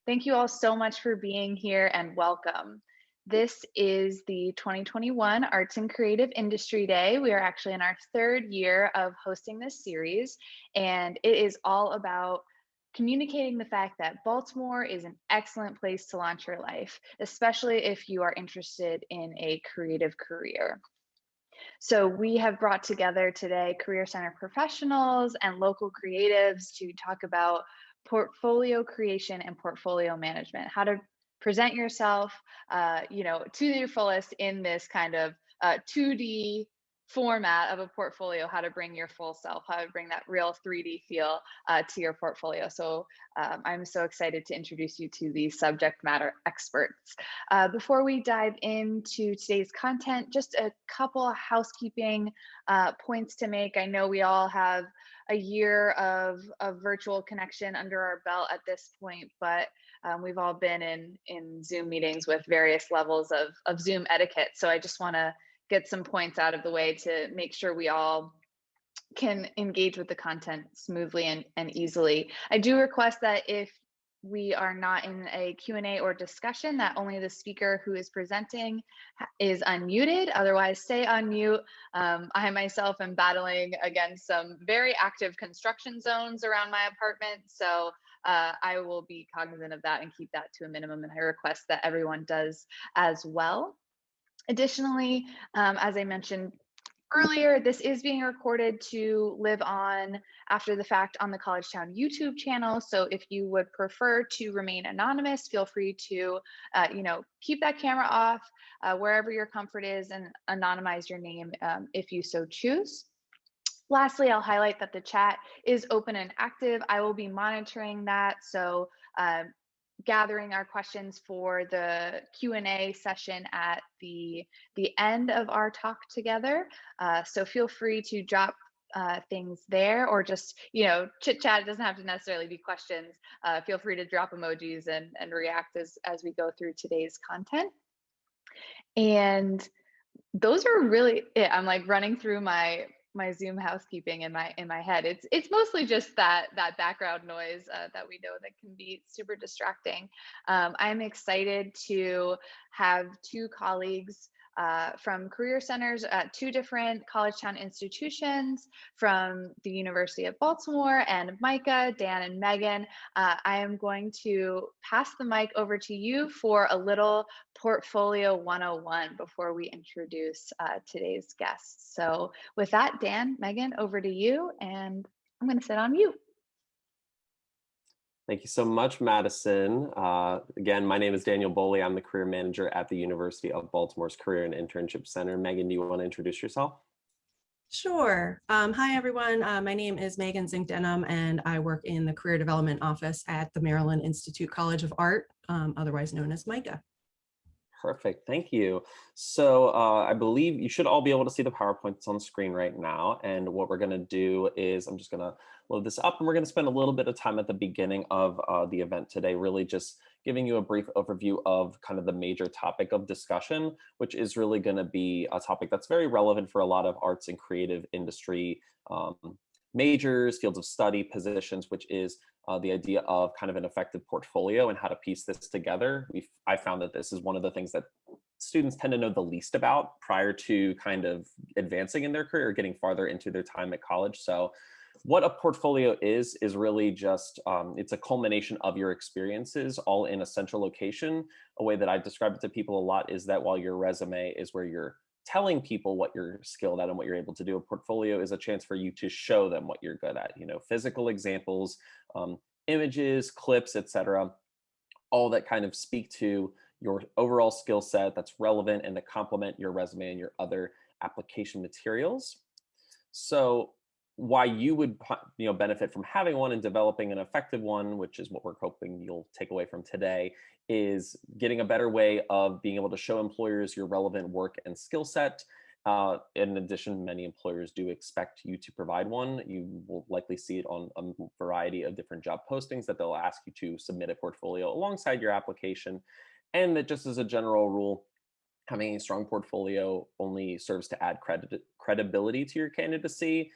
Thank you all so much for being here and welcome. This is the 2021 Arts and Creative Industry Day. We are actually in our third year of hosting this series, and it is all about communicating the fact that Baltimore is an excellent place to launch your life, especially if you are interested in a creative career. So we have brought together today Career Center professionals and local creatives to talk about portfolio creation and portfolio management, how to present yourself, to your fullest in this kind of 2D format of a portfolio, how to bring your full self, how to bring that real 3D feel to your portfolio. So I'm so excited to introduce you to the subject matter experts. Before we dive into today's content, just a couple of housekeeping points to make. I know we all have a year of virtual connection under our belt at this point, but we've all been in Zoom meetings with various levels of Zoom etiquette. So I just want to get some points out of the way to make sure we all can engage with the content smoothly and easily. I do request that if we are not in a Q&A or discussion, that only the speaker who is presenting is unmuted. Otherwise, stay on mute. I myself am battling against some very active construction zones around my apartment, so I will be cognizant of that and keep that to a minimum, and I request that everyone does as well. Additionally, as I mentioned earlier, this is being recorded to live on after the fact on the College Town YouTube channel. So if you would prefer to remain anonymous, feel free to, keep that camera off wherever your comfort is and anonymize your name if you so choose. Lastly, I'll highlight that the chat is open and active. I will be monitoring that. So gathering our questions for the Q&A session at the end of our talk together. So feel free to drop things there, or just, chit chat. It doesn't have to necessarily be questions. Feel free to drop emojis and react as we go through today's content. And those are really it. I'm like running through my Zoom housekeeping in my head. It's mostly just that background noise that we know that can be super distracting. I'm excited to have two colleagues from career centers at two different college town institutions from the University of Baltimore and Micah, Dan and Megan. I am going to pass the mic over to you for a little portfolio 101 before we introduce today's guests. So with that, Dan, Megan, over to you, and I'm going to sit on mute. Thank you so much, Madison. Again, my name is Daniel Boley. I'm the career manager at the University of Baltimore's Career and Internship Center. Megan, do you want to introduce yourself? Sure. Hi, everyone. My name is Megan Zink-Denham, and I work in the Career Development Office at the Maryland Institute College of Art, otherwise known as MICA. Perfect, thank you. So I believe you should all be able to see the PowerPoints on screen right now. And what we're gonna do is I'm just gonna load this up, and we're gonna spend a little bit of time at the beginning of the event today, really just giving you a brief overview of kind of the major topic of discussion, which is really gonna be a topic that's very relevant for a lot of arts and creative industry majors, fields of study, positions, which is the idea of kind of an effective portfolio and how to piece this together. I found that this is one of the things that students tend to know the least about prior to kind of advancing in their career or getting farther into their time at college. So what a portfolio is really just, it's a culmination of your experiences all in a central location. A way that I describe it to people a lot is that while your resume is where you're telling people what you're skilled at and what you're able to do, a portfolio is a chance for you to show them what you're good at, physical examples, images, clips, etc., all that kind of speak to your overall skill set that's relevant and that complement your resume and your other application materials. So why you would benefit from having one and developing an effective one, which is what we're hoping you'll take away from today, is getting a better way of being able to show employers your relevant work and skill set. In addition, many employers do expect you to provide one. You will likely see it on a variety of different job postings that they'll ask you to submit a portfolio alongside your application. And that just as a general rule, having a strong portfolio only serves to add credibility to your candidacy.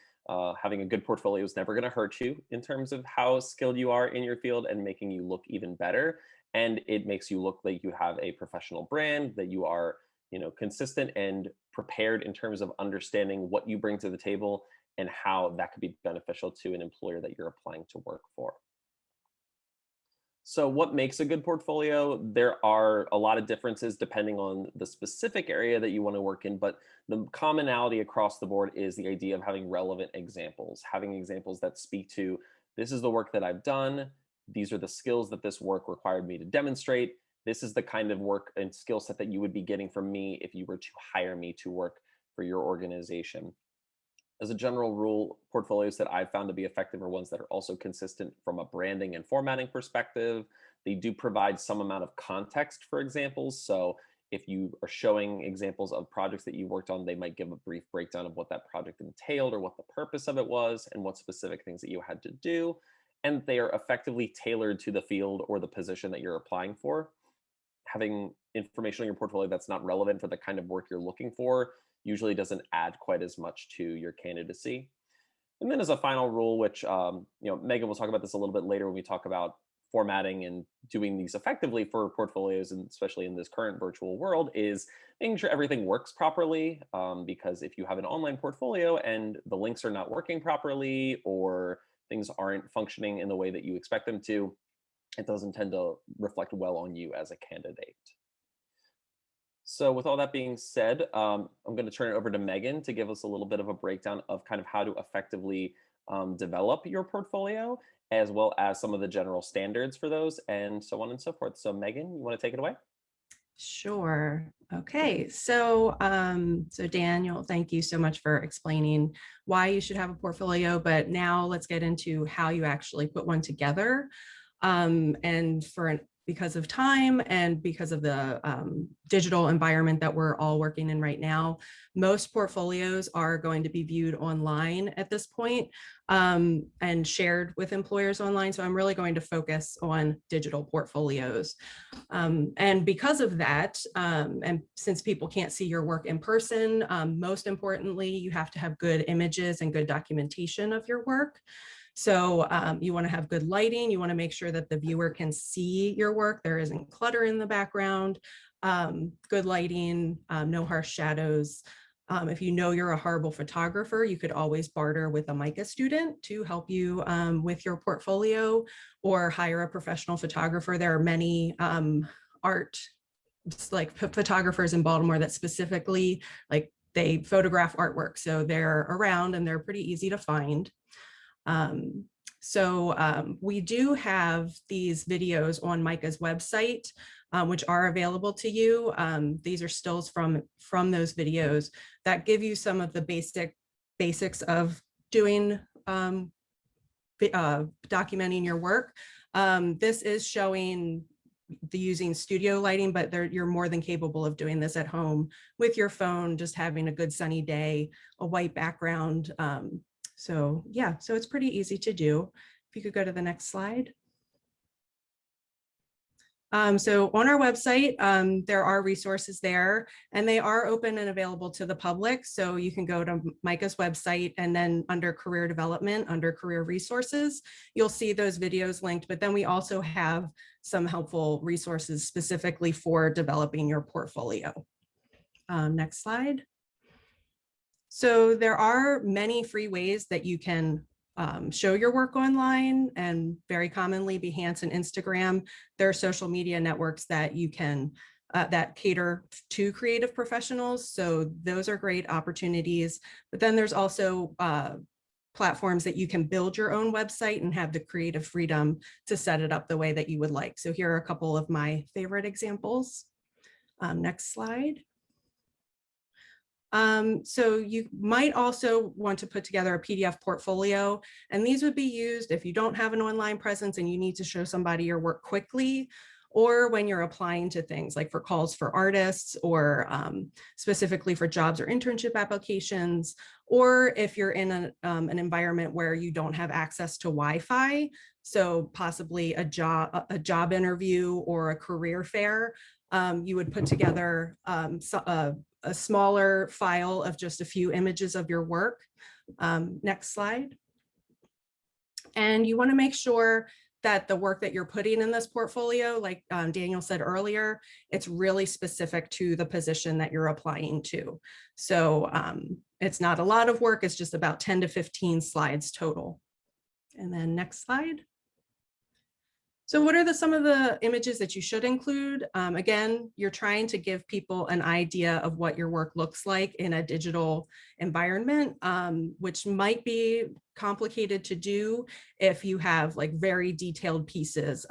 Having a good portfolio is never going to hurt you in terms of how skilled you are in your field and making you look even better. and it makes you look like you have a professional brand, that you are, consistent and prepared in terms of understanding what you bring to the table and how that could be beneficial to an employer that you're applying to work for. So, what makes a good portfolio? There are a lot of differences depending on the specific area that you want to work in, but the commonality across the board is the idea of having relevant examples, having examples that speak to this is the work that I've done, these are the skills that this work required me to demonstrate, this is the kind of work and skill set that you would be getting from me if you were to hire me to work for your organization. As a general rule, portfolios that I've found to be effective are ones that are also consistent from a branding and formatting perspective. They do provide some amount of context for examples. So if you are showing examples of projects that you worked on, they might give a brief breakdown of what that project entailed or what the purpose of it was and what specific things that you had to do. And they are effectively tailored to the field or the position that you're applying for. Having information on your portfolio that's not relevant for the kind of work you're looking for usually doesn't add quite as much to your candidacy. And then as a final rule, which Megan will talk about this a little bit later when we talk about formatting and doing these effectively for portfolios, and especially in this current virtual world, is making sure everything works properly. Because if you have an online portfolio and the links are not working properly or things aren't functioning in the way that you expect them to, it doesn't tend to reflect well on you as a candidate. So with all that being said, I'm going to turn it over to Megan to give us a little bit of a breakdown of kind of how to effectively develop your portfolio, as well as some of the general standards for those and so on and so forth. So Megan, you want to take it away? Sure. Okay. So, so Daniel, thank you so much for explaining why you should have a portfolio, but now let's get into how you actually put one together. Because of time and because of the digital environment that we're all working in right now, most portfolios are going to be viewed online at this point, and shared with employers online. So I'm really going to focus on digital portfolios. And because of that, and since people can't see your work in person, most importantly, you have to have good images and good documentation of your work. So you want to have good lighting. You want to make sure that the viewer can see your work. There isn't clutter in the background, good lighting, no harsh shadows. If you know you're a horrible photographer, you could always barter with a MICA student to help you with your portfolio, or hire a professional photographer. There are many art like photographers in Baltimore that specifically they photograph artwork. So they're around and they're pretty easy to find. We do have these videos on MICA's website, which are available to you. These are stills from those videos that give you some of the basics of doing documenting your work. This is showing using studio lighting, but you're more than capable of doing this at home with your phone, just having a good sunny day, a white background. So it's pretty easy to do. If you could go to the next slide. So on our website, there are resources there, and they are open and available to the public. So you can go to MICA's website, and then under career development, under career resources, you'll see those videos linked. But then we also have some helpful resources specifically for developing your portfolio. Next slide. So there are many free ways that you can show your work online, and very commonly Behance and Instagram. There are social media networks that you can that cater to creative professionals. So those are great opportunities. But then there's also platforms that you can build your own website and have the creative freedom to set it up the way that you would like. So here are a couple of my favorite examples. Next slide. So you might also want to put together a PDF portfolio, and these would be used if you don't have an online presence and you need to show somebody your work quickly, or when you're applying to things like for calls for artists, or specifically for jobs or internship applications, or if you're in an environment where you don't have access to Wi-Fi, so possibly a job interview or a career fair. You would put together a smaller file of just a few images of your work. Next slide. And you want to make sure that the work that you're putting in this portfolio, like Daniel said earlier, it's really specific to the position that you're applying to. So it's not a lot of work, it's just about 10 to 15 slides total. And then next slide. So what are some of the images that you should include? Again, you're trying to give people an idea of what your work looks like in a digital environment, which might be complicated to do if you have like very detailed pieces.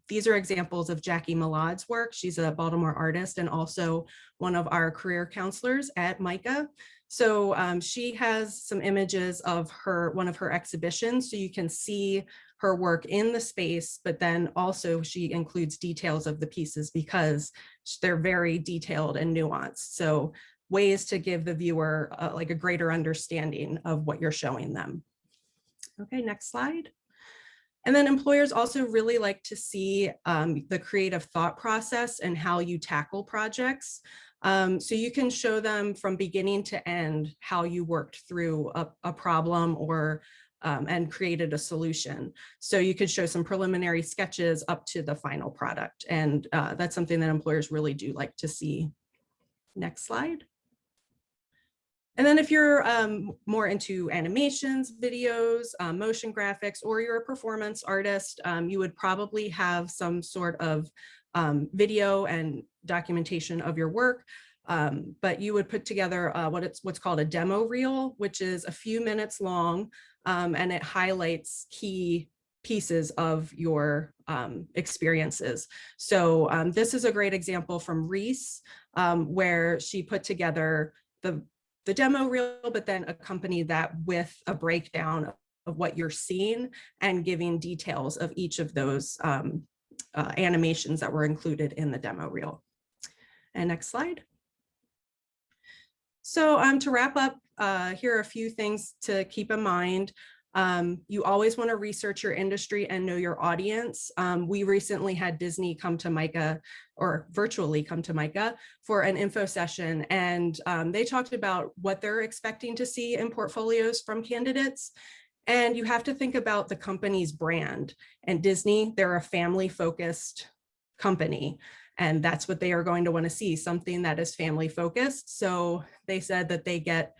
These are examples of Jackie Milad's work. She's a Baltimore artist and also one of our career counselors at MICA. So she has some images of one of her exhibitions, so you can see her work in the space, but then also she includes details of the pieces because they're very detailed and nuanced. So ways to give the viewer like a greater understanding of what you're showing them. Okay, next slide. And then employers also really like to see the creative thought process and how you tackle projects. So you can show them from beginning to end how you worked through a problem or and created a solution. So you could show some preliminary sketches up to the final product. And that's something that employers really do like to see. Next slide. And then if you're more into animations, videos, motion graphics, or you're a performance artist, you would probably have some sort of video and documentation of your work. But you would put together what's called a demo reel, which is a few minutes long, and it highlights key pieces of your experiences. So this is a great example from Reese, where she put together the demo reel, but then accompany that with a breakdown of what you're seeing and giving details of each of those animations that were included in the demo reel. And next slide. So to wrap up, here are a few things to keep in mind. You always want to research your industry and know your audience. We recently had Disney come to MICA, or virtually come to MICA, for an info session, and they talked about what they're expecting to see in portfolios from candidates. And you have to think about the company's brand. And Disney, they're a family-focused company, and that's what they are going to want to see, something that is family-focused. So they said that they get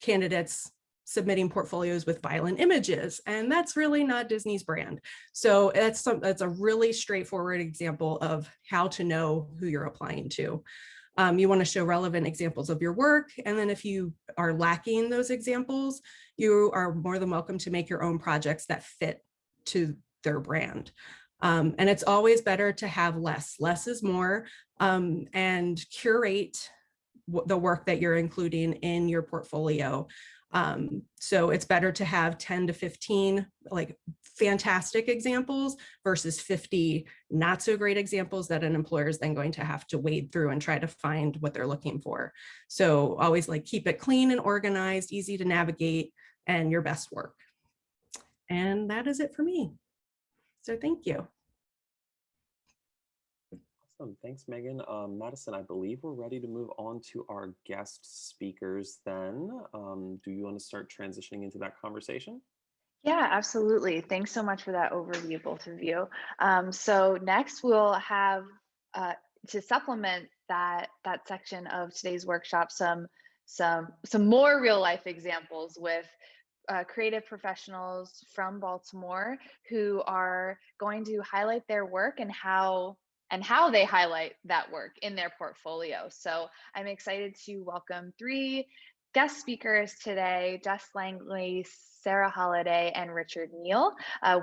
candidates submitting portfolios with violent images, and that's really not Disney's brand. So that's a really straightforward example of how to know who you're applying to. You want to show relevant examples of your work, and then if you are lacking those examples, you are more than welcome to make your own projects that fit to their brand. And it's always better to have less. Less is more, and curate the work that you're including in your portfolio. So it's better to have 10 to 15 like fantastic examples versus 50 not so great examples that an employer is then going to have to wade through and try to find what they're looking for. So always like keep it clean and organized, easy to navigate, and your best work. And that is it for me. So thank you. Awesome. Thanks, Megan. Madison, I believe we're ready to move on to our guest speakers then. Do you want to start transitioning into that conversation? Yeah, absolutely. Thanks so much for that overview, both of you. So next we'll have, to supplement that section of today's workshop, some more real life examples with creative professionals from Baltimore who are going to highlight their work and how they highlight that work in their portfolio. So I'm excited to welcome 3 guest speakers today: Jess Langley, Sarah Holliday, and Richard Neal.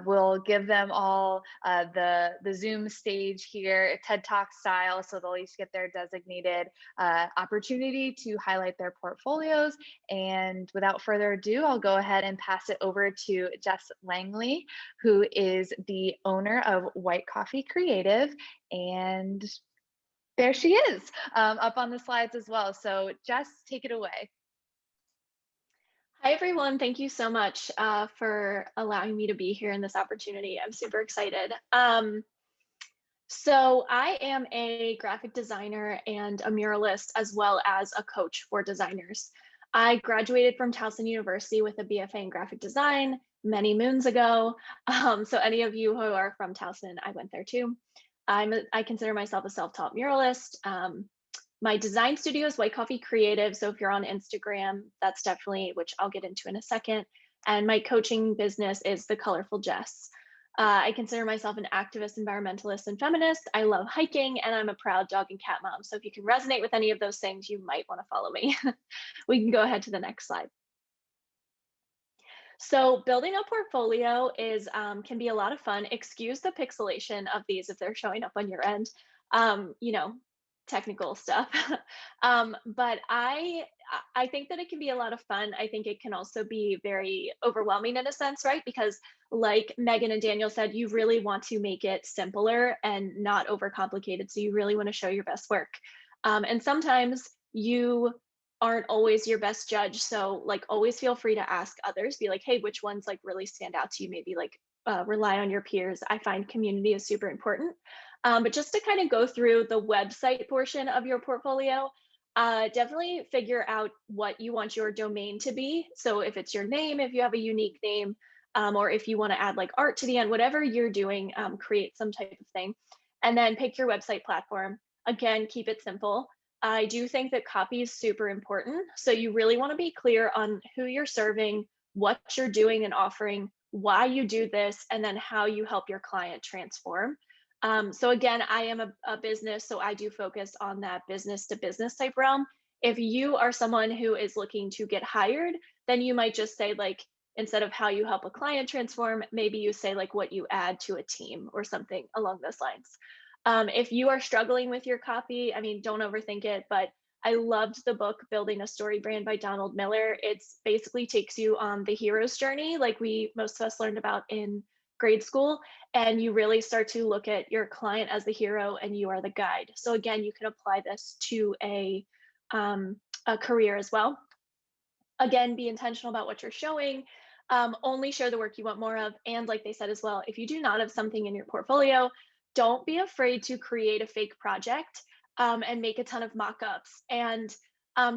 We'll give them all the Zoom stage here, TED Talk style, so they'll each get their designated opportunity to highlight their portfolios. And without further ado, I'll go ahead and pass it over to Jess Langley, who is the owner of White Coffee Creative. And there she is, up on the slides as well. So Jess, take it away. Hi, everyone. Thank you so much for allowing me to be here in this opportunity. I'm super excited. So I am a graphic designer and a muralist, as well as a coach for designers. I graduated from Towson University with a BFA in graphic design, many moons ago. So any of you who are from Towson, I went there too. I consider myself a self-taught muralist. My design studio is White Coffee Creative. So if you're on Instagram, that's definitely, which I'll get into in a second. And my coaching business is The Colorful Jess. I consider myself an activist, environmentalist, and feminist. I love hiking, and I'm a proud dog and cat mom. So if you can resonate with any of those things, you might want to follow me. We can go ahead to the next slide. So building a portfolio is can be a lot of fun. Excuse the pixelation of these if they're showing up on your end. You know, technical stuff. But I think that it can be a lot of fun. I think it can also be very overwhelming in a sense, right? Because like Megan and Daniel said, you really want to make it simpler and not overcomplicated. So you really want to show your best work. And sometimes you aren't always your best judge. So like always feel free to ask others, be like, hey, which ones like really stand out to you? Maybe like rely on your peers. I find community is super important. But just to kind of go through the website portion of your portfolio, definitely figure out what you want your domain to be. So if it's your name, if you have a unique name, or if you want to add like art to the end, whatever you're doing, create some type of thing. And then pick your website platform. Again, keep it simple. I do think that copy is super important. So you really want to be clear on who you're serving, what you're doing and offering, why you do this, and then how you help your client transform. So again, I am a business, so I do focus on that business to business type realm. If you are someone who is looking to get hired, then you might just say like, instead of how you help a client transform, maybe you say like what you add to a team or something along those lines. If you are struggling with your copy, I mean, don't overthink it, but I loved the book Building a Story Brand by Donald Miller. It's basically takes you on the hero's journey, like most of us learned about in grade school, and you really start to look at your client as the hero and you are the guide. So again, you can apply this to a career as well. Again, be intentional about what you're showing. Only share the work you want more of. And like they said as well, if you do not have something in your portfolio, don't be afraid to create a fake project and make a ton of mock-ups. And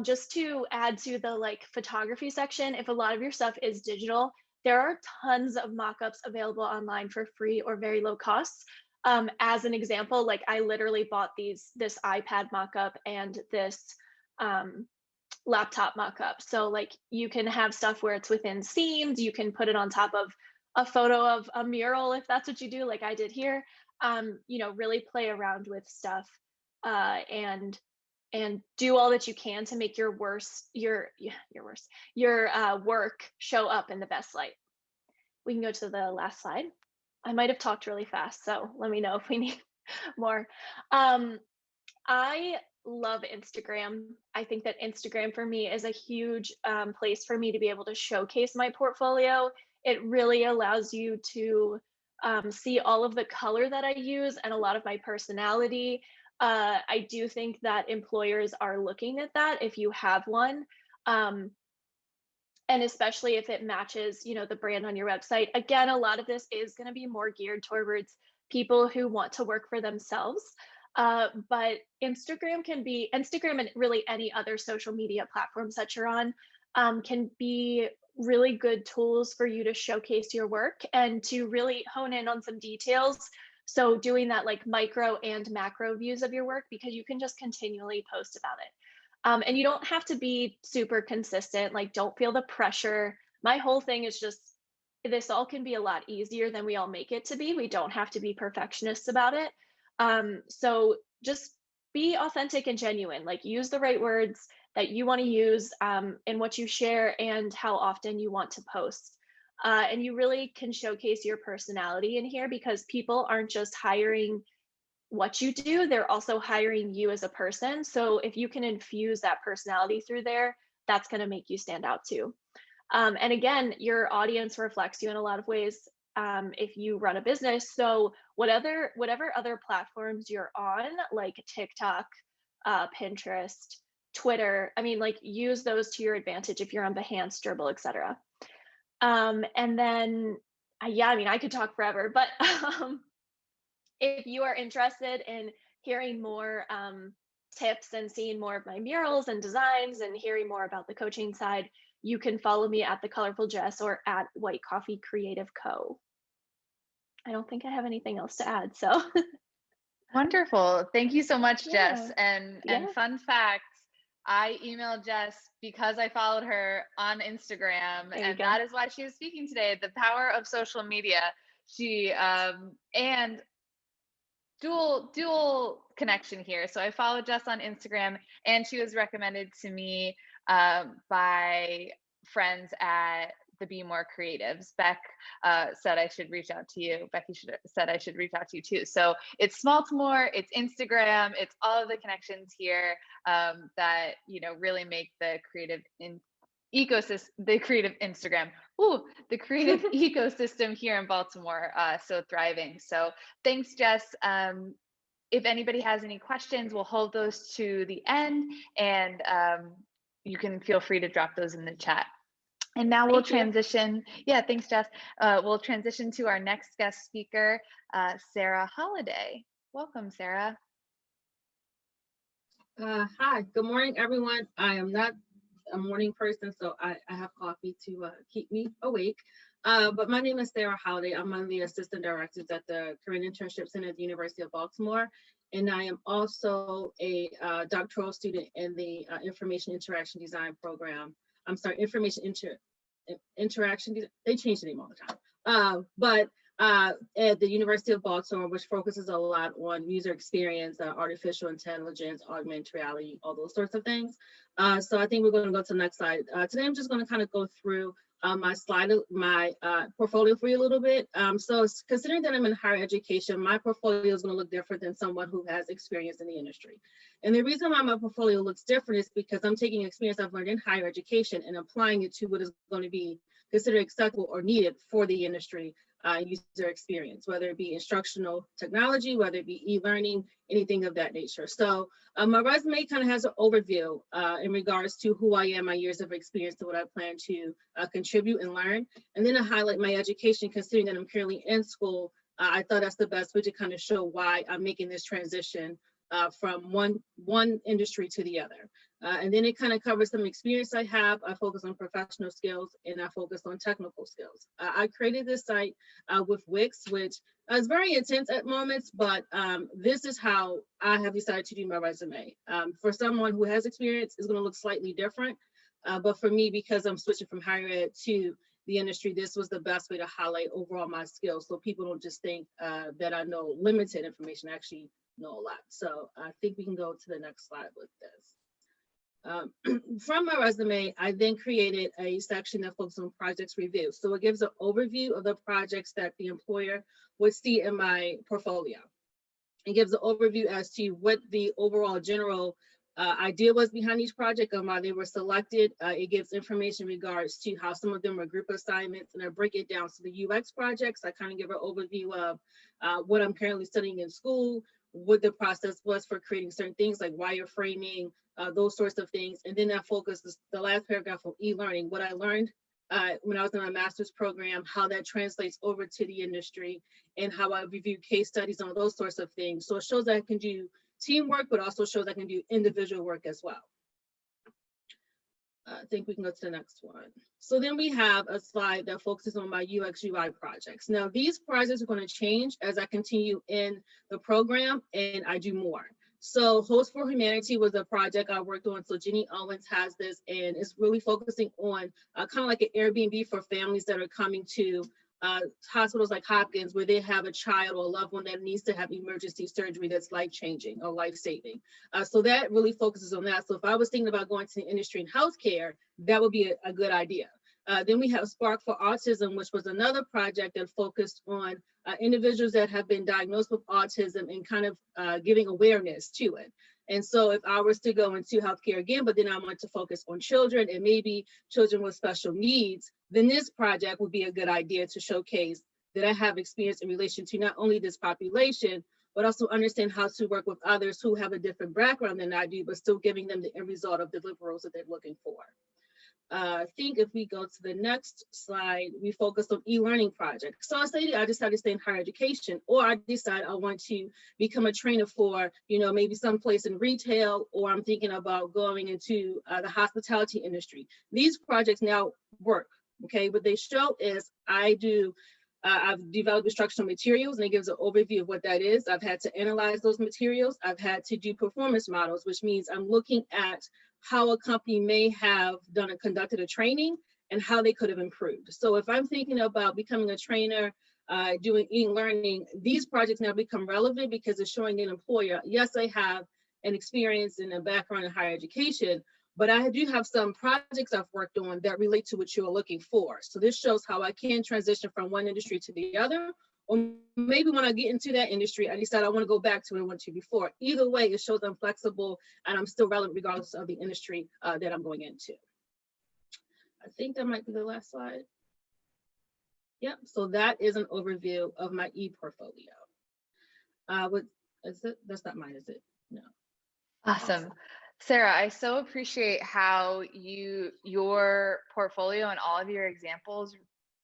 just to add to the like photography section, if a lot of your stuff is digital, there are tons of mock-ups available online for free or very low costs. As an example, like I literally bought this iPad mock-up and this laptop mock-up. So like you can have stuff where it's within scenes, you can put it on top of a photo of a mural if that's what you do, like I did here. You know, really play around with stuff and do all that you can to make your work show up in the best light. We can go to the last slide. I might have talked really fast, so let me know if we need more. I love Instagram. I think that Instagram for me is a huge place for me to be able to showcase my portfolio. It really allows you to see all of the color that I use and a lot of my personality. I do think that employers are looking at that if you have one. And especially if it matches, you know, the brand on your website. Again, a lot of this is going to be more geared towards people who want to work for themselves. But Instagram and really any other social media platforms that you're on can be really good tools for you to showcase your work and to really hone in on some details. So doing that like micro and macro views of your work, because you can just continually post about it. And you don't have to be super consistent, like don't feel the pressure. My whole thing is just this all can be a lot easier than we all make it to be. We don't have to be perfectionists about it. So just be authentic and genuine, like use the right words that you want to use in what you share and how often you want to post. And you really can showcase your personality in here because people aren't just hiring what you do, they're also hiring you as a person. So if you can infuse that personality through there, that's going to make you stand out too. And again, your audience reflects you in a lot of ways if you run a business. So whatever other platforms you're on, like TikTok, Pinterest, Twitter, I mean, like use those to your advantage if you're on Behance, Dribble, etc. And then, yeah, I mean, I could talk forever, but if you are interested in hearing more tips and seeing more of my murals and designs and hearing more about the coaching side, you can follow me at The Colorful Jess or at White Coffee Creative Co. I don't think I have anything else to add, so Wonderful. Thank you so much, Jess. yeah, And yeah, fun fact, I emailed Jess because I followed her on Instagram, there you and go. that is why she is speaking today. The power of social media. She and dual connection here. So I followed Jess on Instagram, and she was recommended to me by friends at the Be More Creatives. Beck said I should reach out to you. Becky said I should reach out to you too. So it's Baltimore, it's Instagram, it's all of the connections here that really make the creative ecosystem, the creative Instagram, the creative ecosystem here in Baltimore so thriving. So thanks, Jess. If anybody has any questions, we'll hold those to the end, and you can feel free to drop those in the chat. And now we'll Thank you. transition. Yeah, thanks, Jess. We'll transition to our next guest speaker, Sarah Holliday. Welcome, Sarah. Hi, good morning, everyone. I am not a morning person, so I have coffee to keep me awake. But my name is Sarah Holliday. I'm one of the assistant directors at the Career Internship Center at the University of Baltimore. And I am also a doctoral student in the Information Interaction Design program. I'm sorry, Interaction, they change the name all the time. But at the University of Baltimore, which focuses a lot on user experience, artificial intelligence, augmented reality, all those sorts of things. So I think we're going to go to the next slide. Today, I'm just going to kind of go through my portfolio for you a little bit. So considering that I'm in higher education, my portfolio is going to look different than someone who has experience in the industry. And the reason why my portfolio looks different is because I'm taking experience I've learned in higher education and applying it to what is going to be considered acceptable or needed for the industry user experience, whether it be instructional technology, whether it be e-learning, anything of that nature. So my resume kind of has an overview in regards to who I am, my years of experience, and what I plan to contribute and learn. And then I highlight my education, considering that I'm currently in school. I thought that's the best way to kind of show why I'm making this transition from one industry to the other. And then it kind of covers some experience I have. I focus on professional skills and I focus on technical skills. I created this site with Wix, which is very intense at moments, but this is how I have decided to do my resume. For someone who has experience, it's going to look slightly different. But for me, because I'm switching from higher ed to the industry, this was the best way to highlight overall my skills, so people don't just think that I know limited information. I actually know a lot. So I think we can go to the next slide with this. From my resume, I then created a section that focuses on projects review. So it gives an overview of the projects that the employer would see in my portfolio. It gives an overview as to what the overall general idea was behind each project and why they were selected. It gives information in regards to how some of them are group assignments, and I break it down. So the UX projects, I kind of give an overview of what I'm currently studying in school, what the process was for creating certain things like wireframing, those sorts of things. And then that focuses the last paragraph on e-learning, what I learned when I was in my master's program, how that translates over to the industry, and how I review case studies on those sorts of things. So it shows that I can do teamwork, but also shows I can do individual work as well. I think we can go to the next one. So then we have a slide that focuses on my UX UI projects. Now these projects are going to change as I continue in the program and I do more. So Host for Humanity was a project I worked on. So Jenny Owens has this, and it's really focusing on kind of like an Airbnb for families that are coming to hospitals like Hopkins, where they have a child or a loved one that needs to have emergency surgery that's life-changing or life-saving. So that really focuses on that. So if I was thinking about going to the industry in healthcare, that would be a good idea. Then we have Spark for Autism, which was another project that focused on individuals that have been diagnosed with autism and kind of giving awareness to it. And so if I was to go into healthcare again, but then I want to focus on children and maybe children with special needs, then this project would be a good idea to showcase that I have experience in relation to not only this population, but also understand how to work with others who have a different background than I do, but still giving them the end result of deliverables that they're looking for. I think if we go to the next slide, we focus on e-learning projects. So I say I decided to stay in higher education, or I decide I want to become a trainer for, maybe someplace in retail, or I'm thinking about going into the hospitality industry. These projects now work, okay? What they show is I've developed instructional materials, and it gives an overview of what that is. I've had to analyze those materials. I've had to do performance models, which means I'm looking at how a company may have conducted a training and how they could have improved. So if I'm thinking about becoming a trainer, doing e-learning, these projects now become relevant because it's showing an employer, yes, I have an experience and a background in higher education, but I do have some projects I've worked on that relate to what you're looking for. So this shows how I can transition from one industry to the other, or maybe when I get into that industry, I decide I want to go back to what I went to before. Either way, it shows I'm flexible and I'm still relevant regardless of the industry that I'm going into. I think that might be the last slide. Yep, so that is an overview of my e-portfolio. What is it? That's not mine, is it? No. Awesome. Sarah, I so appreciate how your portfolio and all of your examples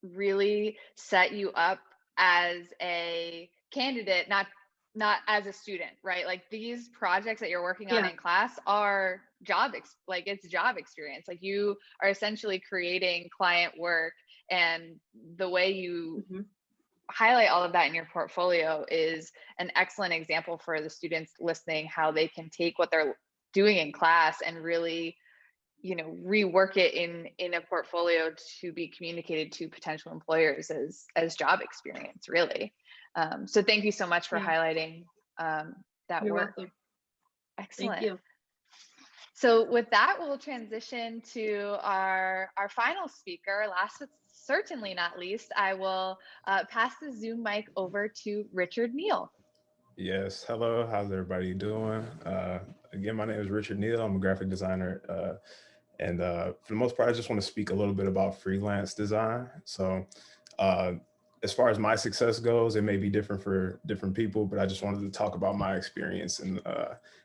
really set you up as a candidate, not as a student, right? Like these projects that you're working on in class are it's job experience. Like you are essentially creating client work, and the way you highlight all of that in your portfolio is an excellent example for the students listening, how they can take what they're doing in class and really, rework it in a portfolio to be communicated to potential employers as job experience, really. So thank you so much for highlighting that You're work. welcome. Excellent. Thank you. So with that, we'll transition to our final speaker. Last but certainly not least, I will pass the Zoom mic over to Richard Neal. Yes, hello, how's everybody doing? Again, my name is Richard Neal. I'm a graphic designer. And for the most part, I just want to speak a little bit about freelance design. So as far as my success goes, it may be different for different people, but I just wanted to talk about my experience and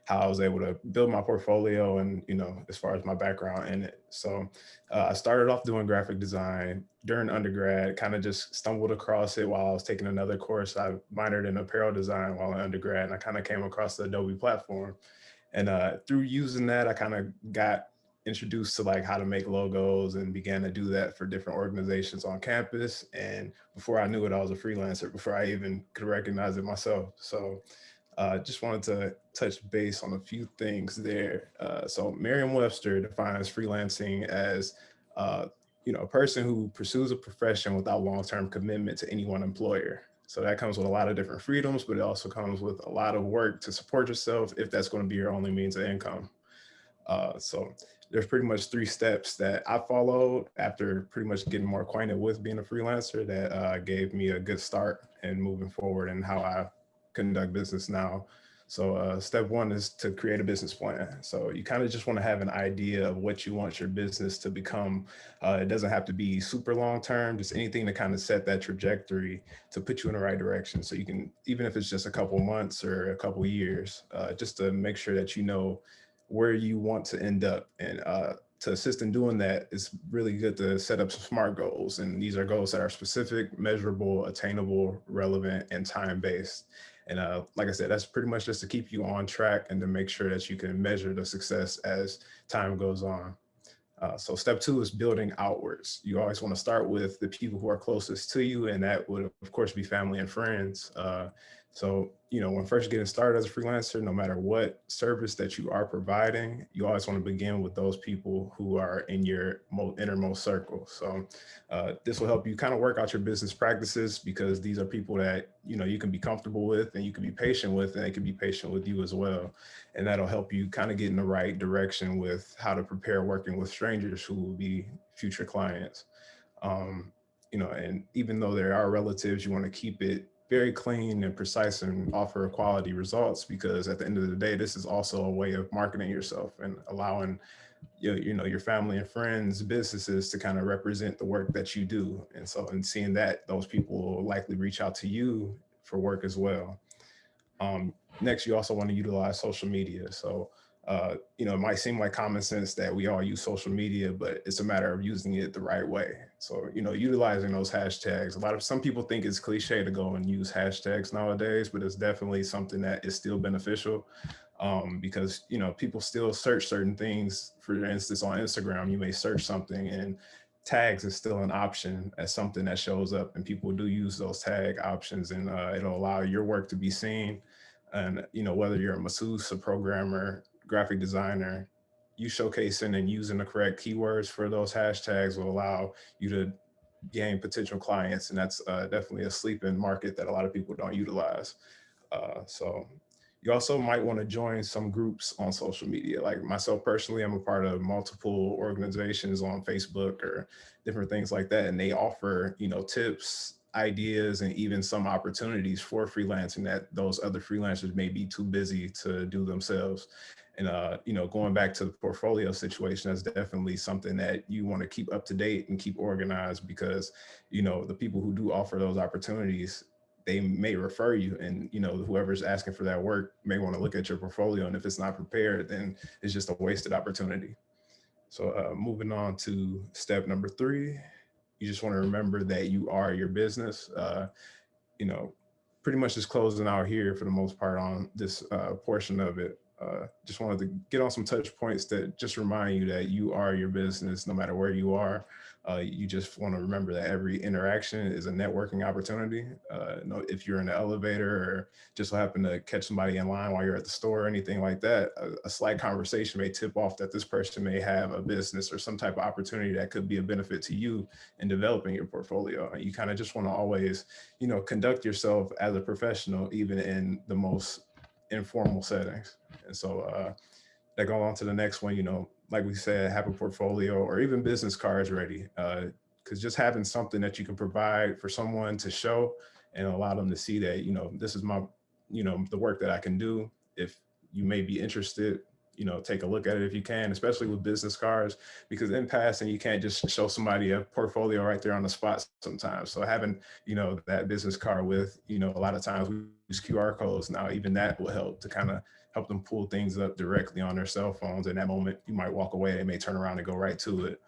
how I was able to build my portfolio and, as far as my background in it. So I started off doing graphic design during undergrad, kind of just stumbled across it while I was taking another course. I minored in apparel design while in undergrad, and I kind of came across the Adobe platform. And through using that, I kind of got introduced to like how to make logos and began to do that for different organizations on campus. And before I knew it, I was a freelancer before I even could recognize it myself. So just wanted to touch base on a few things there. So Merriam-Webster defines freelancing as a person who pursues a profession without long-term commitment to any one employer. So that comes with a lot of different freedoms, but it also comes with a lot of work to support yourself if that's going to be your only means of income. So there's pretty much 3 steps that I followed after pretty much getting more acquainted with being a freelancer that gave me a good start in moving forward and how I conduct business now. So step 1 is to create a business plan. So you kind of just want to have an idea of what you want your business to become. It doesn't have to be super long term, just anything to kind of set that trajectory to put you in the right direction. So you can, even if it's just a couple months or a couple years, just to make sure that you know where you want to end up. And to assist in doing that, it's really good to set up some SMART goals. And these are goals that are specific, measurable, attainable, relevant, and time-based. And like I said, that's pretty much just to keep you on track and to make sure that you can measure the success as time goes on. So step 2 is building outwards. You always want to start with the people who are closest to you, and that would, of course, be family and friends. So, when first getting started as a freelancer, no matter what service that you are providing, you always want to begin with those people who are in your innermost circle. So this will help you kind of work out your business practices, because these are people that, you can be comfortable with and you can be patient with, and they can be patient with you as well. And that'll help you kind of get in the right direction with how to prepare working with strangers who will be future clients. And even though there are relatives, you want to keep it very clean and precise and offer quality results, because at the end of the day, this is also a way of marketing yourself and allowing your family and friends, businesses to kind of represent the work that you do. And so in seeing that, those people will likely reach out to you for work as well. Next, you also want to utilize social media. So It might seem like common sense that we all use social media, but it's a matter of using it the right way. So, utilizing those hashtags. Some people think it's cliche to go and use hashtags nowadays, but it's definitely something that is still beneficial, because, people still search certain things. For instance, on Instagram, you may search something and tags is still an option as something that shows up, and people do use those tag options, and it'll allow your work to be seen. And whether you're a masseuse, a programmer, graphic designer, you showcasing and using the correct keywords for those hashtags will allow you to gain potential clients, and that's definitely a sleeping market that a lot of people don't utilize. So you also might want to join some groups on social media. Like myself personally, I'm a part of multiple organizations on Facebook or different things like that, and they offer tips, ideas, and even some opportunities for freelancing that those other freelancers may be too busy to do themselves. And going back to the portfolio situation, that's definitely something that you want to keep up to date and keep organized, because the people who do offer those opportunities, they may refer you, and whoever's asking for that work may want to look at your portfolio, and if it's not prepared, then it's just a wasted opportunity. So moving on to step number 3, you just want to remember that you are your business. You know, Pretty much just closing out here for the most part on this portion of it. Just wanted to get on some touch points that just remind you that you are your business no matter where you are. You just want to remember that every interaction is a networking opportunity. If you're in the elevator or just so happen to catch somebody in line while you're at the store or anything like that, a slight conversation may tip off that this person may have a business or some type of opportunity that could be a benefit to you in developing your portfolio. And you kind of just want to always, conduct yourself as a professional, even in the most informal settings. And so that go on to the next one, like we said, have a portfolio or even business cards ready. Because just having something that you can provide for someone to show and allow them to see that, this is my, the work that I can do. If you may be interested, take a look at it if you can, especially with business cards, because in passing, you can't just show somebody a portfolio right there on the spot sometimes. So having, that business card with, a lot of times we use QR codes now, even that will help to kind of help them pull things up directly on their cell phones. In that moment, you might walk away, they may turn around and go right to it.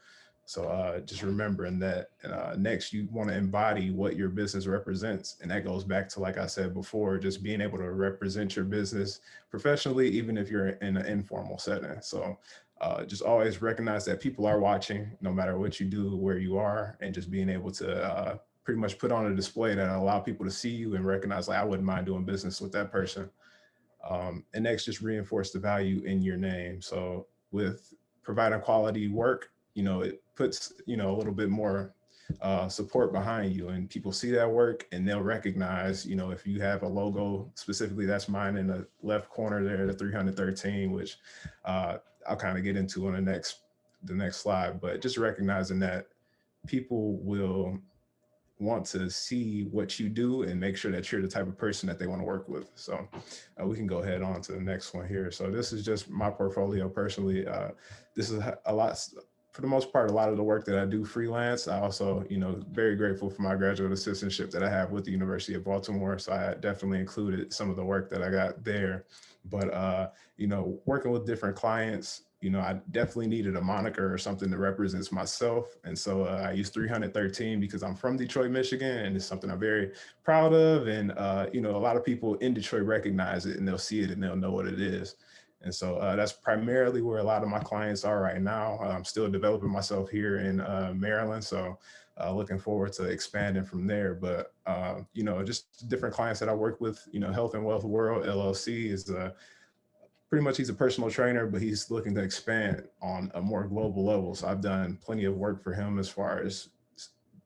So just remembering that. Next, you want to embody what your business represents. And that goes back to, like I said before, just being able to represent your business professionally, even if you're in an informal setting. So just always recognize that people are watching no matter what you do, where you are, and just being able to pretty much put on a display that allow people to see you and recognize, like, I wouldn't mind doing business with that person. And next, just reinforce the value in your name. So with providing quality work, it puts, a little bit more support behind you, and people see that work and they'll recognize, if you have a logo, specifically that's mine in the left corner there, the 313, which I'll kind of get into on the next slide, but just recognizing that people will want to see what you do and make sure that you're the type of person that they want to work with. So we can go ahead on to the next one here. So this is just my portfolio personally. This is a lot, for the most part, a lot of the work that I do freelance. I also, very grateful for my graduate assistantship that I have with the University of Baltimore. So I definitely included some of the work that I got there. But, working with different clients, I definitely needed a moniker or something that represents myself. And so I use 313 because I'm from Detroit, Michigan, and it's something I'm very proud of. And, a lot of people in Detroit recognize it and they'll see it and they'll know what it is. And so that's primarily where a lot of my clients are right now. I'm still developing myself here in Maryland. So looking forward to expanding from there. But, just different clients that I work with, Health and Wealth World LLC is pretty much, he's a personal trainer, but he's looking to expand on a more global level. So I've done plenty of work for him as far as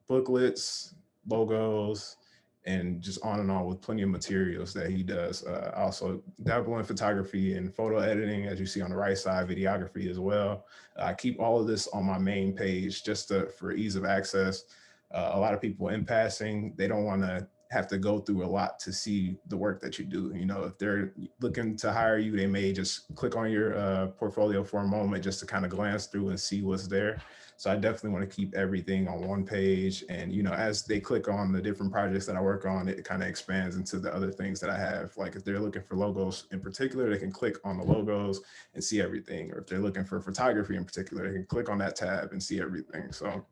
booklets, logos, and just on and on with plenty of materials that he does. I also dabble in photography and photo editing, as you see on the right side, videography as well. I keep all of this on my main page just for ease of access. A lot of people in passing, they don't want to have to go through a lot to see the work that you do. You know, if they're looking to hire you, they may just click on your portfolio for a moment just to kind of glance through and see what's there. So I definitely want to keep everything on one page. And, you know, as they click on the different projects that I work on, it kind of expands into the other things that I have. Like if they're looking for logos in particular, they can click on the logos and see everything. Or if they're looking for photography in particular, they can click on that tab and see everything. So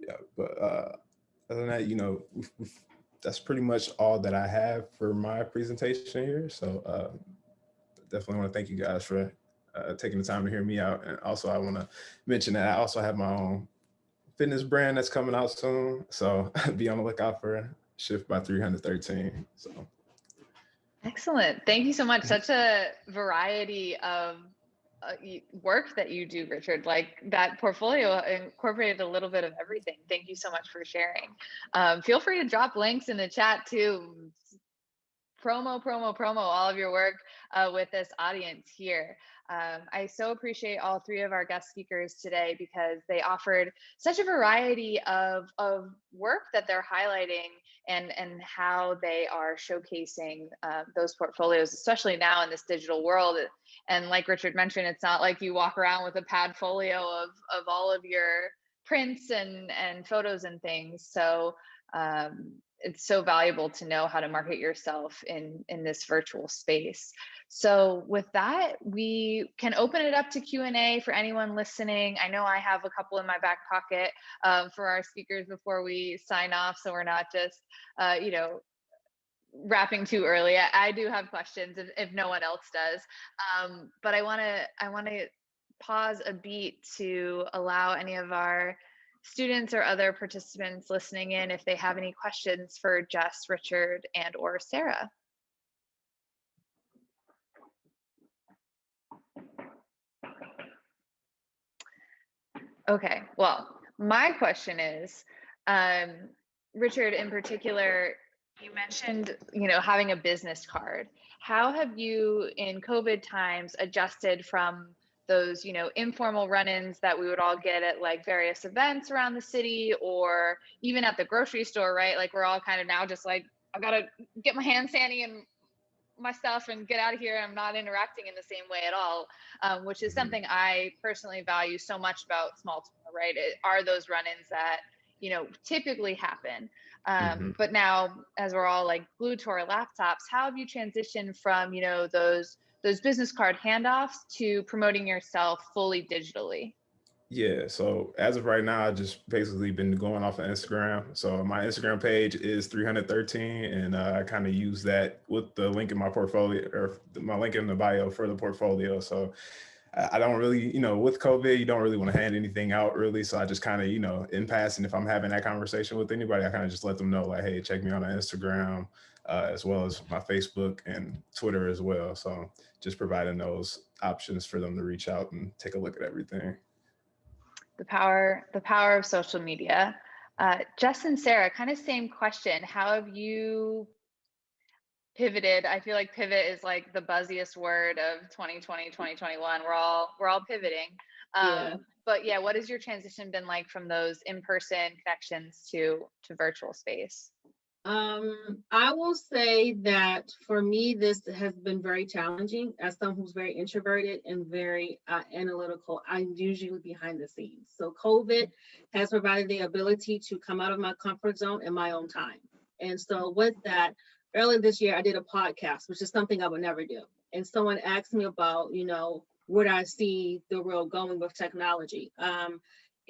yeah, but other than that, you know, that's pretty much all that I have for my presentation here. So definitely want to thank you guys for taking the time to hear me out. And also I want to mention that I also have my own fitness brand that's coming out soon. So be on the lookout for Shift by 313. So Excellent. Thank you so much. Such a variety of work that you do, Richard. Like that portfolio incorporated a little bit of everything. Thank you so much for sharing. Feel free to drop links in the chat too. Promo all of your work with this audience here. I so appreciate all three of our guest speakers today because they offered such a variety of work that they're highlighting and how they are showcasing those portfolios, especially now in this digital world. And like Richard mentioned, it's not like you walk around with a pad folio of all of your prints and photos and things. So it's so valuable to know how to market yourself in this virtual space. So with that, we can open it up to Q&A for anyone listening. I know I have a couple in my back pocket for our speakers before we sign off, so we're not just, you know, wrapping too early. I do have questions if no one else does, but I want to pause a beat to allow any of our students or other participants listening in if they have any questions for Jess, Richard, and or Sarah. Okay, well, my question is, Richard, in particular, you mentioned, you know, having a business card. How have you, in COVID times, adjusted from those, you know, informal run-ins that we would all get at like various events around the city or even at the grocery store, right? Like we're all kind of now just like, I gotta get my hands sandy and my stuff and get out of here. I'm not interacting in the same way at all, which is something I personally value so much about Baltimore, right? Are those run-ins that, you know, typically happen. But now, as we're all like glued to our laptops, how have you transitioned from, you know, those business card handoffs to promoting yourself fully digitally? yeah, so as of right now, I just basically been going off of Instagram. So my Instagram page is 313, and I kind of use that with the link in my portfolio or my link in the bio for the portfolio. So I don't really, you know, with COVID, you don't really want to hand anything out really. So I just kind of, you know, in passing, if I'm having that conversation with anybody, I kind of just let them know like, hey, check me out on Instagram, as well as my Facebook and Twitter as well. So just providing those options for them to reach out and take a look at everything. The power of social media. Jess and Sarah, kind of same question. How have you pivoted? I feel like pivot is like the buzziest word of 2020, 2021. We're all pivoting. Yeah. But yeah, what has your transition been like from those in-person connections to virtual space? I will say that for me, this has been very challenging as someone who's very introverted and very analytical. I'm usually behind the scenes. So COVID has provided the ability to come out of my comfort zone in my own time. And so with that, earlier this year, I did a podcast, which is something I would never do. And someone asked me about, you know, where do I see the world going with technology?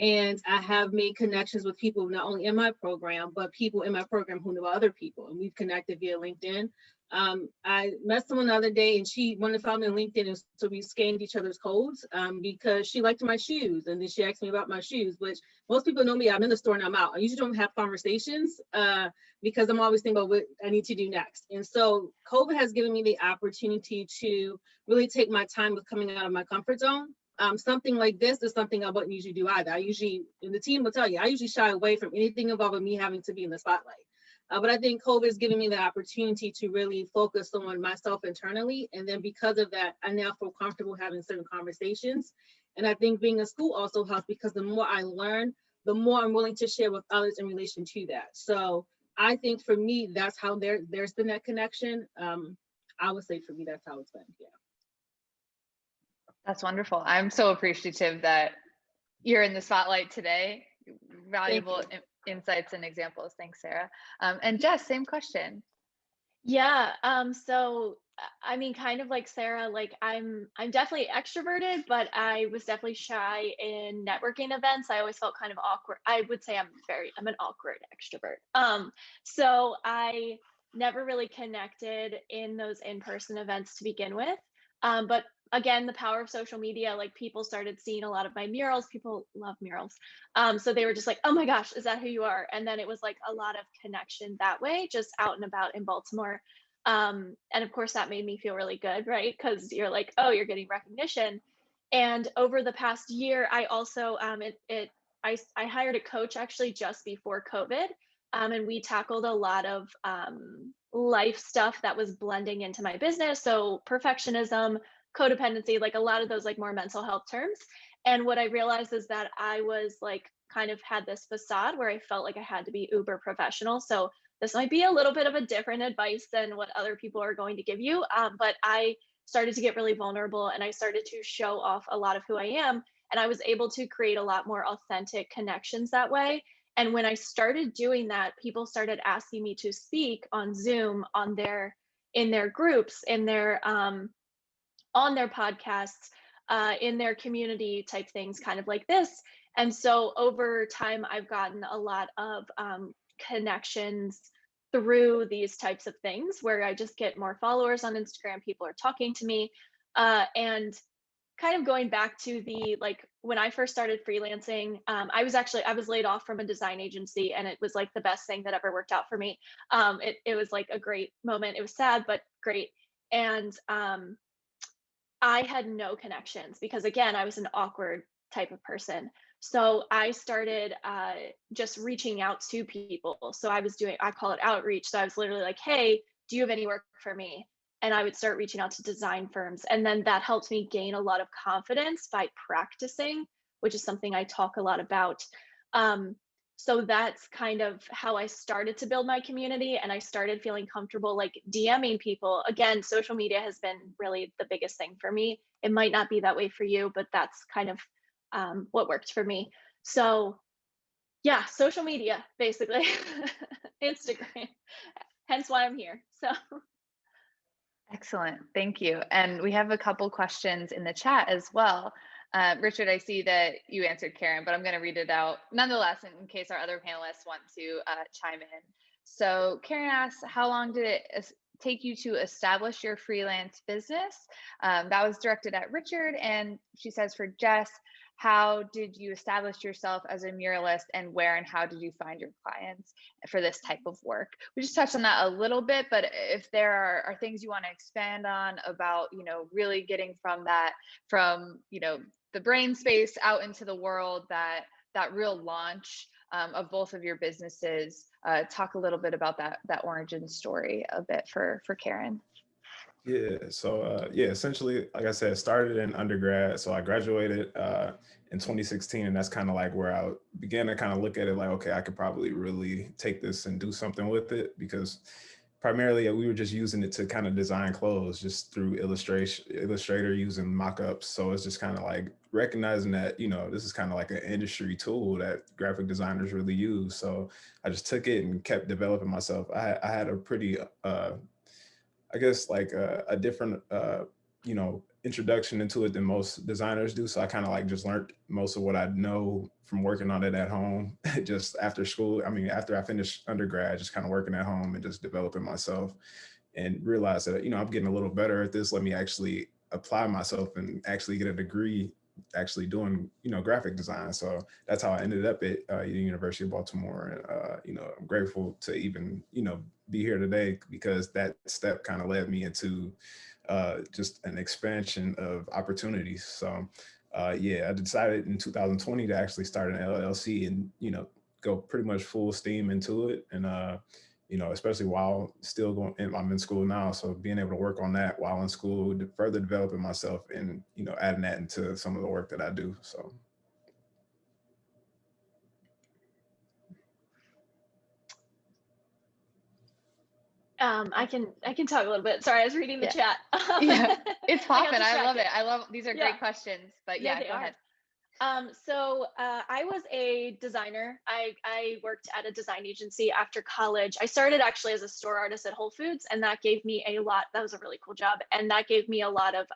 And I have made connections with people not only in my program, but people in my program who know other people. And we've connected via LinkedIn. I met someone the other day and she wanted to follow me on LinkedIn. And so we scanned each other's codes because she liked my shoes. And then she asked me about my shoes, which most people know me. I'm in the store and I'm out. I usually don't have conversations because I'm always thinking about what I need to do next. And so COVID has given me the opportunity to really take my time with coming out of my comfort zone. Something like this is something I wouldn't usually do either. And the team will tell you, I usually shy away from anything involving me having to be in the spotlight. But I think COVID has given me the opportunity to really focus on myself internally. And then because of that, I now feel comfortable having certain conversations. And I think being in school also helps because the more I learn, the more I'm willing to share with others in relation to that. So I think for me, that's how there's been that connection. I would say for me, that's how it's been. Yeah. That's wonderful. I'm so appreciative that you're in the spotlight today. Valuable insights and examples. Thanks, Sarah. And Jess, same question. Yeah. So I mean, kind of like Sarah, like I'm definitely extroverted, but I was definitely shy in networking events. I always felt kind of awkward. I would say I'm an awkward extrovert. So I never really connected in those in-person events to begin with. But again, the power of social media, like people started seeing a lot of my murals. People love murals. So they were just like, oh my gosh, is that who you are? And then it was like a lot of connection that way, just out and about in Baltimore. And of course, that made me feel really good, right? Because you're like, oh, you're getting recognition. And over the past year, I also I hired a coach actually just before COVID, and we tackled a lot of life stuff that was blending into my business. So perfectionism, codependency, like a lot of those like more mental health terms. And what I realized is that I was like kind of had this facade where I felt like I had to be uber professional. So this might be a little bit of a different advice than what other people are going to give you. But I started to get really vulnerable and I started to show off a lot of who I am. And I was able to create a lot more authentic connections that way. And when I started doing that, people started asking me to speak on Zoom in their groups, in their on their podcasts, in their community type things, kind of like this. And so over time, I've gotten a lot of connections through these types of things where I just get more followers on Instagram. People are talking to me. And kind of going back to the like when I first started freelancing, I was laid off from a design agency, and it was like the best thing that ever worked out for me. It was like a great moment. It was sad but great. And I had no connections because again, I was an awkward type of person. So I started just reaching out to people. So I call it outreach. So I was literally like, hey, do you have any work for me? And I would start reaching out to design firms. And then that helped me gain a lot of confidence by practicing, which is something I talk a lot about. So that's kind of how I started to build my community, and I started feeling comfortable like DMing people. Again, social media has been really the biggest thing for me. It might not be that way for you, but that's kind of what worked for me. So yeah, social media, basically. Instagram, hence why I'm here. So Excellent. Thank you. And we have a couple questions in the chat as well. Richard, I see that you answered Karen, but I'm going to read it out nonetheless in case our other panelists want to chime in. So Karen asks, how long did it take you to establish your freelance business? That was directed at Richard. And she says for Jess, how did you establish yourself as a muralist, and where and how did you find your clients for this type of work? We just touched on that a little bit, but if there are things you want to expand on about, really getting from the brain space out into the world, that real launch of both of your businesses, talk a little bit about that origin story a bit for Karen. Yeah, so essentially, like I said, started in undergrad. So I graduated in 2016, and that's kind of like where I began to kind of look at it like, okay, I could probably really take this and do something with it, because primarily we were just using it to kind of design clothes just through Illustrator using mock-ups. So it's just kind of like recognizing that, this is kind of like an industry tool that graphic designers really use. So I just took it and kept developing myself. I had a pretty I guess like a different, introduction into it than most designers do. So I kind of like just learned most of what I know from working on it at home, just after school. I mean, after I finished undergrad, just kind of working at home and just developing myself, and realized that, I'm getting a little better at this. Let me actually apply myself and actually get a degree actually doing, graphic design. So that's how I ended up at the University of Baltimore. And, I'm grateful to even, be here today, because that step kind of led me into just an expansion of opportunities. So I decided in 2020 to actually start an LLC and, go pretty much full steam into it. And, especially while still I'm in school now. So being able to work on that while in school, further developing myself and, adding that into some of the work that I do. So. I can talk a little bit. Sorry, I was reading the Yeah. chat. Yeah, it's I got popping. I love distracted. it. I love, these are Yeah. great questions, but Yeah, yeah, they go are. ahead. I was a designer. I worked at a design agency after college. I started actually as a store artist at Whole Foods, and that gave me a lot. That was a really cool job, and that gave me a lot of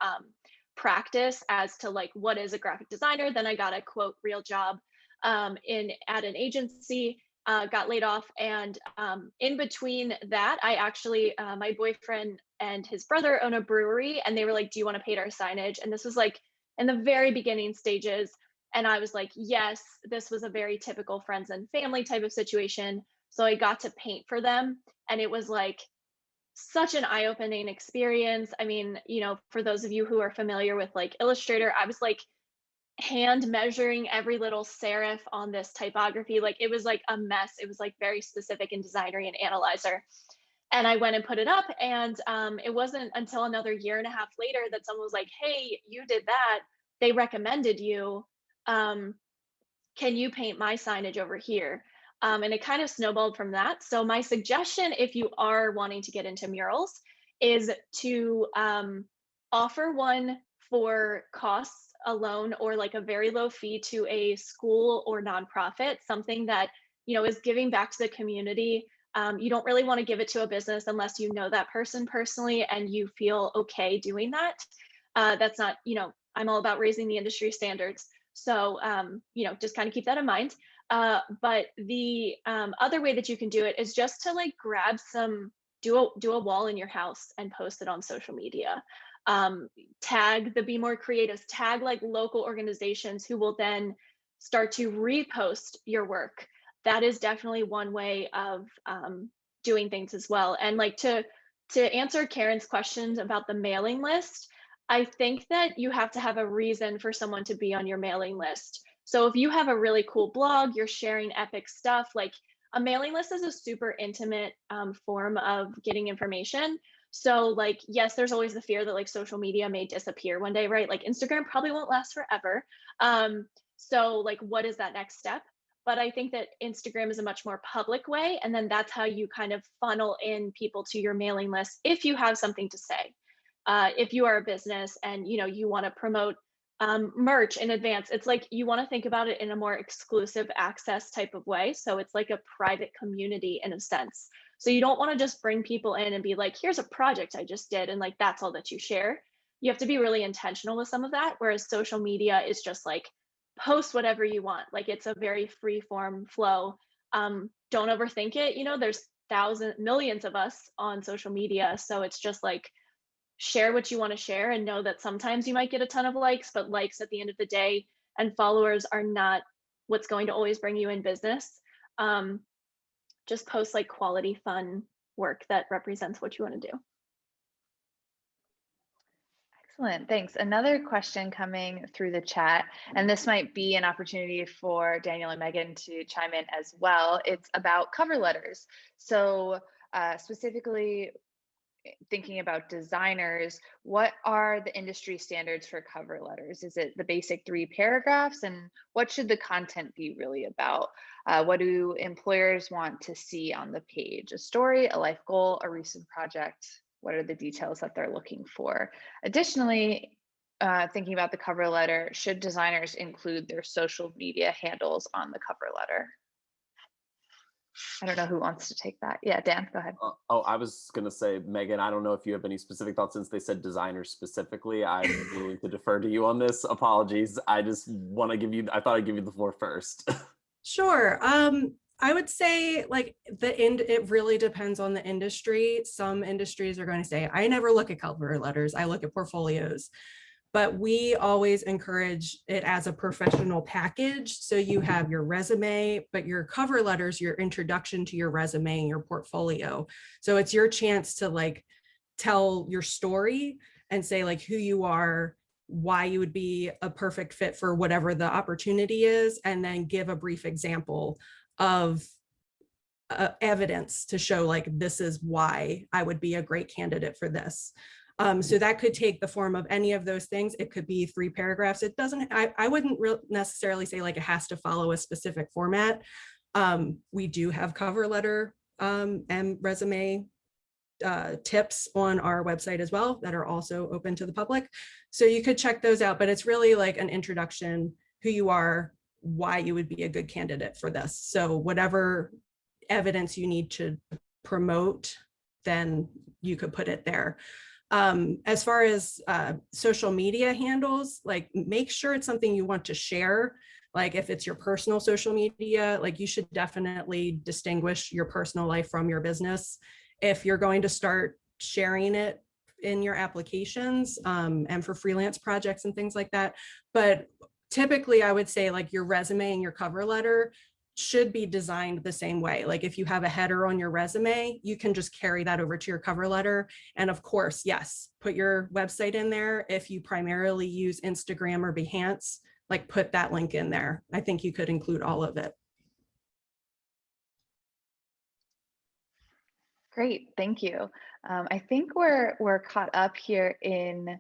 practice as to like what is a graphic designer. Then I got a quote real job in at an agency. Got laid off, and in between that, I actually my boyfriend and his brother own a brewery, and they were like, "Do you want to paint our signage?" And this was like in the very beginning stages. And I was like, yes, this was a very typical friends and family type of situation. So I got to paint for them. And it was like such an eye opening experience. I mean, for those of you who are familiar with like Illustrator, I was like hand measuring every little serif on this typography. Like it was like a mess. It was like very specific in Designery and Analyzer. And I went and put it up. And it wasn't until another year and a half later that someone was like, hey, you did that. They recommended you. Can you paint my signage over here? And it kind of snowballed from that. So my suggestion, if you are wanting to get into murals, is to offer one for costs alone or like a very low fee to a school or nonprofit, something that is giving back to the community. You don't really want to give it to a business unless you know that person personally and you feel okay doing that. That's not, I'm all about raising the industry standards. So, just kind of keep that in mind. But the other way that you can do it is just to like grab do a wall in your house and post it on social media. Tag the Be More Creatives, tag like local organizations who will then start to repost your work. That is definitely one way of doing things as well. And like to answer Karen's questions about the mailing list, I think that you have to have a reason for someone to be on your mailing list. So if you have a really cool blog, you're sharing epic stuff, like a mailing list is a super intimate form of getting information. So like, yes, there's always the fear that like social media may disappear one day, right? Like Instagram probably won't last forever. So like, what is that next step? But I think that Instagram is a much more public way. And then that's how you kind of funnel in people to your mailing list if you have something to say. If you are a business and you want to promote merch in advance, it's like you want to think about it in a more exclusive access type of way. So it's like a private community in a sense. So you don't want to just bring people in and be like, here's a project I just did, and like that's all that you share. You have to be really intentional with some of that. Whereas social media is just like post whatever you want. Like it's a very free form flow. Don't overthink it. There's millions of us on social media. So it's just like share what you want to share and know that sometimes you might get a ton of likes, but likes at the end of the day and followers are not what's going to always bring you in business. Just post like quality, fun work that represents what you want to do. Excellent, thanks. Another question coming through the chat, and this might be an opportunity for Daniel and Megan to chime in as well. It's about cover letters. So specifically thinking about designers, what are the industry standards for cover letters? Is it the basic 3 paragraphs? And what should the content be really about? What do employers want to see on the page? A story, a life goal, a recent project? What are the details that they're looking for? Additionally, thinking about the cover letter, should designers include their social media handles on the cover letter? I don't know who wants to take that. Yeah, Dan, go ahead. I was going to say, Megan, I don't know if you have any specific thoughts since they said designers specifically. I'm willing to defer to you on this. Apologies. I just want to I thought I'd give you the floor first. Sure. I would say like it really depends on the industry. Some industries are going to say, I never look at cover letters, I look at portfolios. But we always encourage it as a professional package. So you have your resume, but your cover letters, your introduction to your resume and your portfolio. So it's your chance to like tell your story and say like who you are, why you would be a perfect fit for whatever the opportunity is, and then give a brief example of evidence to show like this is why I would be a great candidate for this. So that could take the form of any of those things. It could be 3 paragraphs. It doesn't, I wouldn't necessarily say like it has to follow a specific format. We do have cover letter and resume tips on our website as well that are also open to the public. So you could check those out, but it's really like an introduction, who you are, why you would be a good candidate for this. So whatever evidence you need to promote, then you could put it there. As far as social media handles, like make sure it's something you want to share. Like if it's your personal social media, like you should definitely distinguish your personal life from your business. If you're going to start sharing it in your applications and for freelance projects and things like that. But typically I would say like your resume and your cover letter should be designed the same way. Like if you have a header on your resume, you can just carry that over to your cover letter. And of course, yes, put your website in there. If you primarily use Instagram or Behance, like put that link in there. I think you could include all of it. Great, thank you. I think we're caught up here in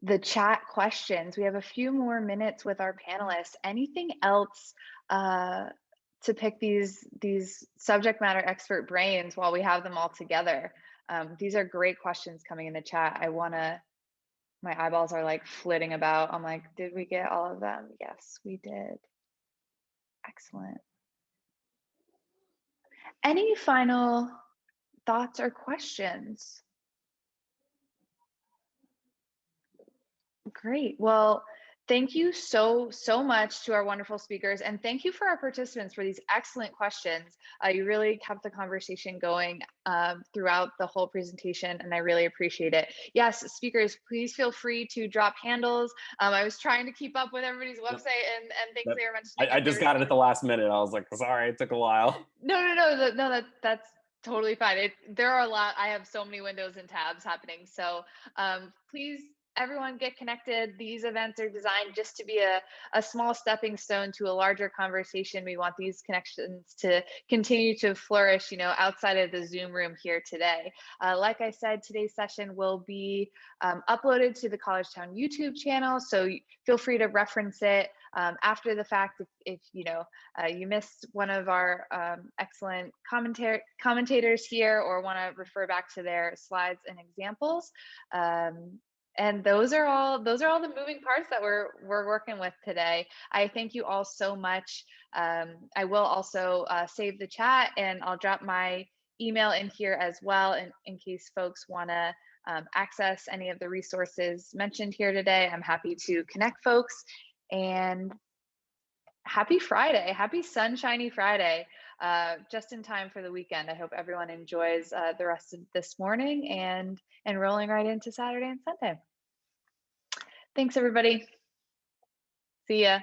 the chat questions. We have a few more minutes with our panelists. Anything else to pick these subject matter expert brains while we have them all together? These are great questions coming in the chat. My eyeballs are like flitting about. I'm like, did we get all of them? Yes, we did. Excellent. Any final thoughts or questions? Great. Well, thank you so much to our wonderful speakers, and thank you for our participants for these excellent questions. You really kept the conversation going throughout the whole presentation, and I really appreciate it. Yes, speakers, please feel free to drop handles. I was trying to keep up with everybody's website and things they were mentioning. I just got it at the last minute. I was like, sorry, it took a while. No, that's totally fine. There are a lot. I have so many windows and tabs happening. So please, everyone, get connected. These events are designed just to be a small stepping stone to a larger conversation. We want these connections to continue to flourish, outside of the Zoom room here today. Like I said, today's session will be uploaded to the Collegetown YouTube channel, so feel free to reference it after the fact if you missed one of our excellent commentators here, or want to refer back to their slides and examples. And those are all the moving parts that we're working with today. I thank you all so much. I will also save the chat, and I'll drop my email in here as well in case folks want to access any of the resources mentioned here today. I'm happy to connect folks. And happy Friday, happy sunshiny Friday, just in time for the weekend. I hope everyone enjoys the rest of this morning and rolling right into Saturday and Sunday. Thanks, everybody. See ya.